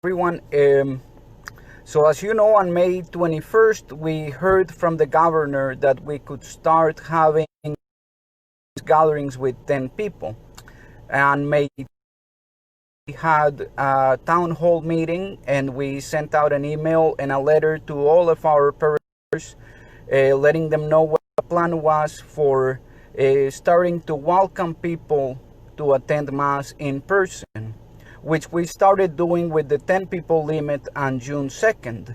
everyone. So as you know, on May 21st, we heard from the governor that we could start having gatherings with 10 people. And May we had a town hall meeting, and we sent out an email and a letter to all of our parishioners, letting them know what the plan was for starting to welcome people to attend Mass in person, which we started doing with the 10 people limit on June 2nd.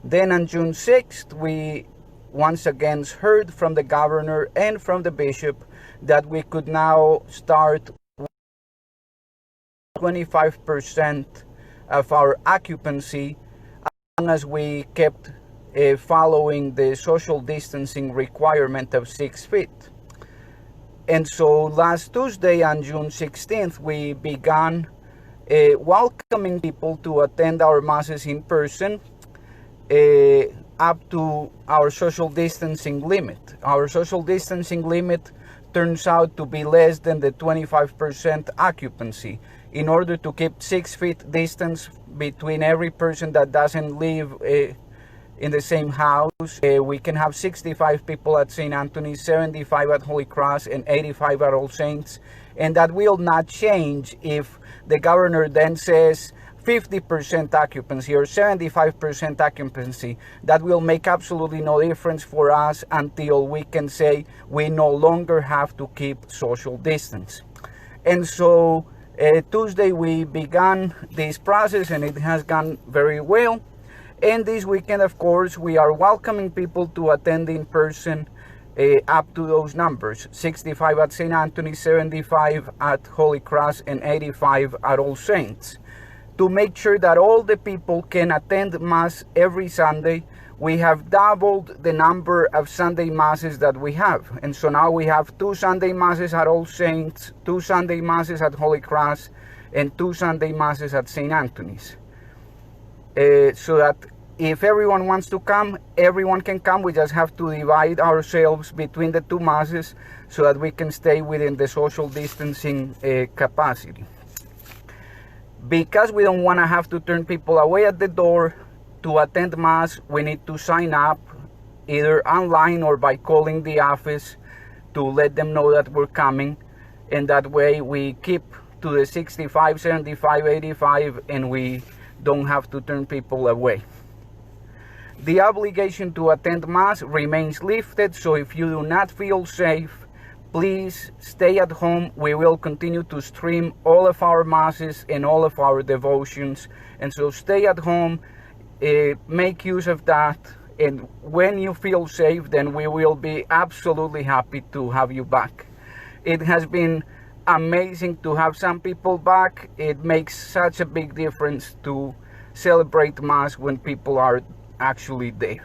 Then on June 6th, we once again heard from the governor and from the bishop that we could now start 25% of our occupancy as long as we kept following the social distancing requirement of 6 feet. And so last Tuesday on June 16th, we began welcoming people to attend our masses in person up to our social distancing limit. Our social distancing limit turns out to be less than the 25% occupancy. In order to keep 6 feet distance between every person that doesn't live in the same house, we can have 65 people at St. Anthony's, 75 at Holy Cross, and 85 at All Saints. And that will not change if the governor then says 50% occupancy or 75% occupancy. That will make absolutely no difference for us until we can say we no longer have to keep social distance. And so Tuesday we began this process, and it has gone very well. And this weekend, of course, we are welcoming people to attend in person up to those numbers: 65 at St. Anthony, 75 at Holy Cross, and 85 at All Saints. To make sure that all the people can attend Mass every Sunday, we have doubled the number of Sunday Masses that we have. And so now we have 2 Sunday Masses at All Saints, 2 Sunday Masses at Holy Cross, and 2 Sunday Masses at St. Anthony's. So that if everyone wants to come, everyone can come. We just have to divide ourselves between the 2 Masses so that we can stay within the social distancing capacity. Because we don't want to have to turn people away at the door to attend Mass, we need to sign up either online or by calling the office to let them know that we're coming. And that way we keep to the 65, 75, 85, and we don't have to turn people away. The obligation to attend Mass remains lifted, so if you do not feel safe, please stay at home. We will continue to stream all of our Masses and all of our devotions, and so stay at home, make use of that, and when you feel safe, then we will be absolutely happy to have you back. It has been amazing to have some people back. It makes such a big difference to celebrate Mass when people are actually there.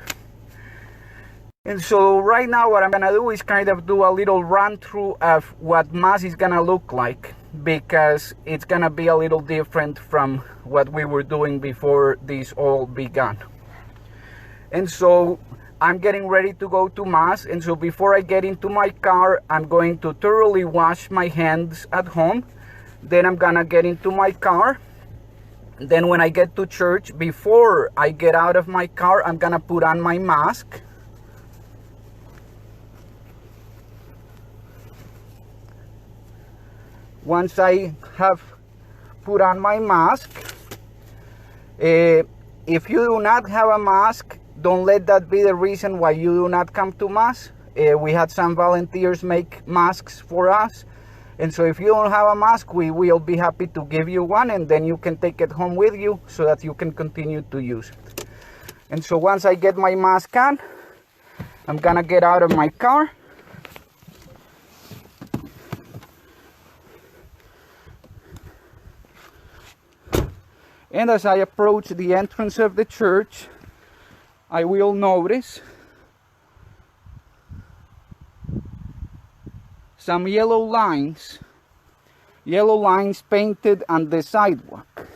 And so right now what I'm gonna do is kind of do a little run through of what Mass is gonna look like, because it's gonna be a little different from what we were doing before this all began. And so I'm getting ready to go to Mass, and so before I get into my car, I'm going to thoroughly wash my hands at home. Then I'm gonna get into my car. Then when I get to church, before I get out of my car, I'm gonna put on my mask. Once I have put on my mask, if you do not have a mask, don't let that be the reason why you do not come to Mass. We had some volunteers make masks for us. And so if you don't have a mask, we will be happy to give you one, and then you can take it home with you so that you can continue to use it. And so once I get my mask on, I'm gonna get out of my car. And as I approach the entrance of the church, I will notice some yellow lines painted on the sidewalk,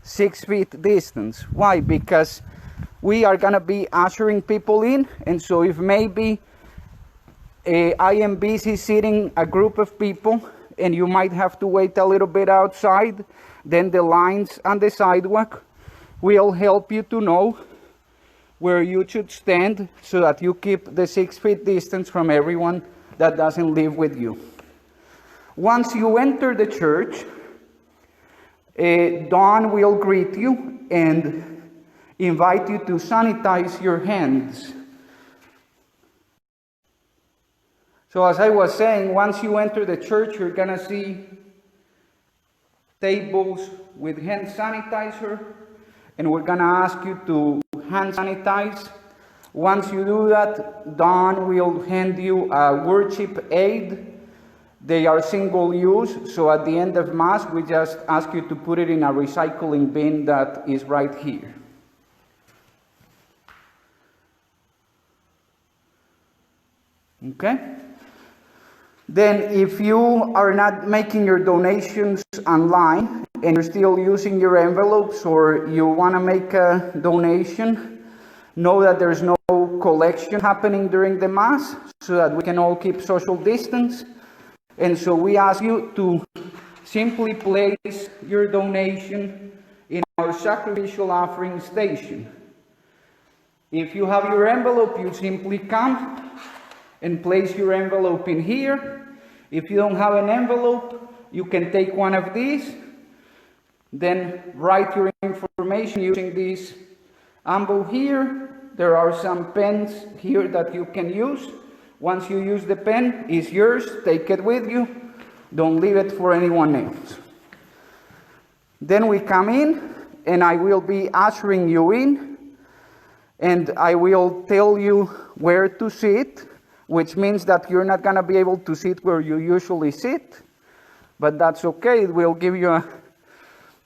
6 feet distance. Why? Because we are gonna be ushering people in, and so if maybe I am busy seating a group of people, and you might have to wait a little bit outside, then the lines on the sidewalk will help you to know where you should stand so that you keep the 6 feet distance from everyone that doesn't live with you. Once you enter the church, Dawn will greet you and invite you to sanitize your hands. So as I was saying, once you enter the church, you're gonna see tables with hand sanitizer, and we're gonna ask you to hand sanitize. Once you do that, Dawn will hand you a worship aid. They are single use, so at the end of Mass, we just ask you to put it in a recycling bin that is right here. Okay? Then if you are not making your donations online and you're still using your envelopes, or you want to make a donation, know that there's no collection happening during the Mass so that we can all keep social distance. And so we ask you to simply place your donation in our sacrificial offering station. If you have your envelope, you simply come and place your envelope in here. If you don't have an envelope, you can take one of these, then write your information using this envelope here. There are some pens here that you can use. Once you use the pen, it's yours, take it with you. Don't leave it for anyone else. Then we come in, and I will be ushering you in, and I will tell you where to sit, which means that you're not going to be able to sit where you usually sit, but that's okay. It will give you a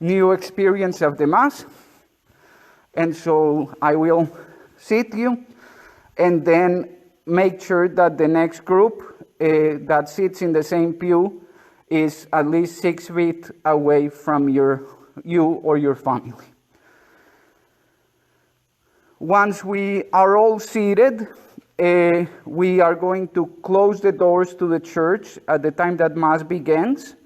new experience of the Mass. And so I will sit you, and then make sure that the next group that sits in the same pew is at least 6 feet away from you or your family. Once we are all seated, we are going to close the doors to the church at the time that Mass begins.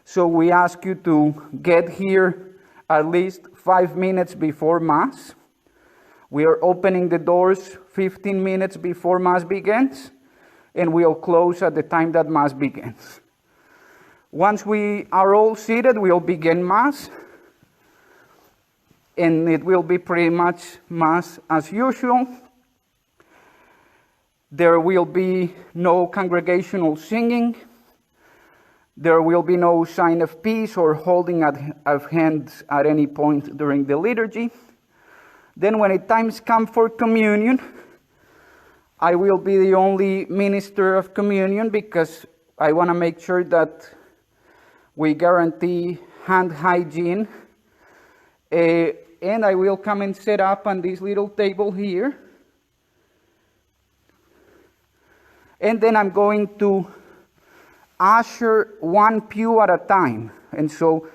So we ask you to get here at least 5 minutes before Mass. We are opening the doors 15 minutes before Mass begins, and we'll close at the time that Mass begins. Once we are all seated, we'll begin Mass, and it will be pretty much Mass as usual. There will be no congregational singing. There will be no sign of peace or holding of hands at any point during the liturgy. Then when it times come for communion, I will be the only minister of communion because I want to make sure that we guarantee hand hygiene. And I will come and set up on this little table here. And then I'm going to usher one pew at a time. And so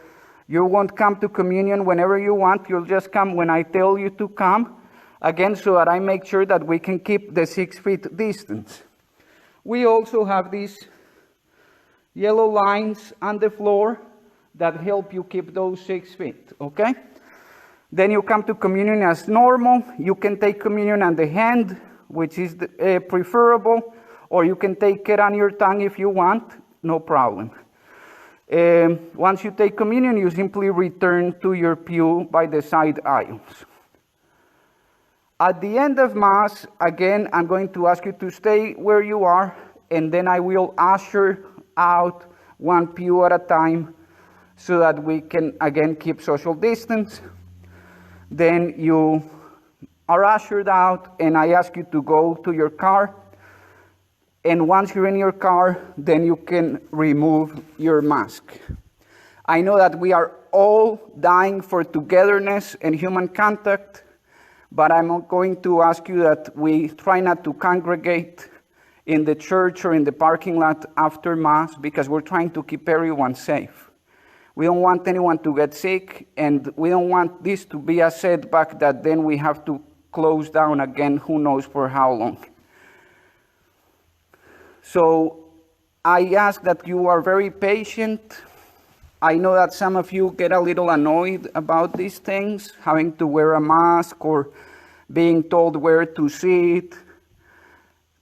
you won't come to communion whenever you want. You'll just come when I tell you to come. Again, so that I make sure that we can keep the 6 feet distance. We also have these yellow lines on the floor that help you keep those 6 feet, okay? Then you come to communion as normal. You can take communion on the hand, which is preferable, or you can take it on your tongue if you want, no problem. Once you take communion, you simply return to your pew by the side aisles. At the end of Mass, again, I'm going to ask you to stay where you are, and then I will usher out one pew at a time so that we can, again, keep social distance. Then you are ushered out, and I ask you to go to your car. And once you're in your car, then you can remove your mask. I know that we are all dying for togetherness and human contact, but I'm going to ask you that we try not to congregate in the church or in the parking lot after Mass because we're trying to keep everyone safe. We don't want anyone to get sick, and we don't want this to be a setback that then we have to close down again, who knows for how long. So I ask that you are very patient. I know that some of you get a little annoyed about these things, having to wear a mask or being told where to sit,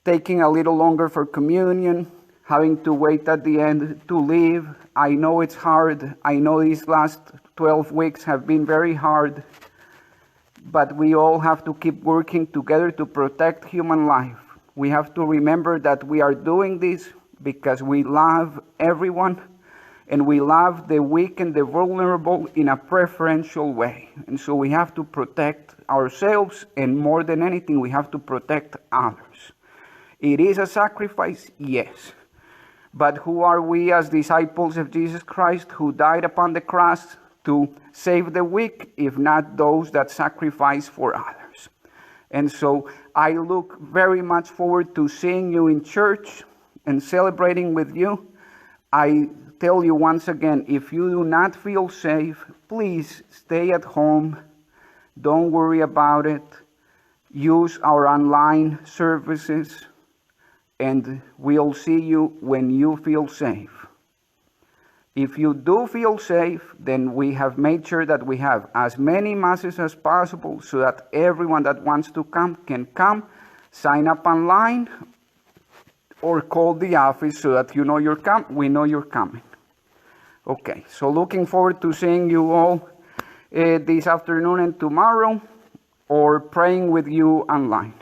taking a little longer for communion, having to wait at the end to leave. I know it's hard. I know these last 12 weeks have been very hard, but we all have to keep working together to protect human life. We have to remember that we are doing this because we love everyone, and we love the weak and the vulnerable in a preferential way. And so we have to protect ourselves, and more than anything, we have to protect others. It is a sacrifice, yes. But who are we as disciples of Jesus Christ who died upon the cross to save the weak, if not those that sacrifice for others? And so I look very much forward to seeing you in church and celebrating with you. I tell you once again, if you do not feel safe, please stay at home. Don't worry about it. Use our online services, and we'll see you when you feel safe. If you do feel safe, then we have made sure that we have as many masses as possible so that everyone that wants to come can come, sign up online, or call the office so that you know we know you're coming. Okay, so looking forward to seeing you all this afternoon and tomorrow, or praying with you online.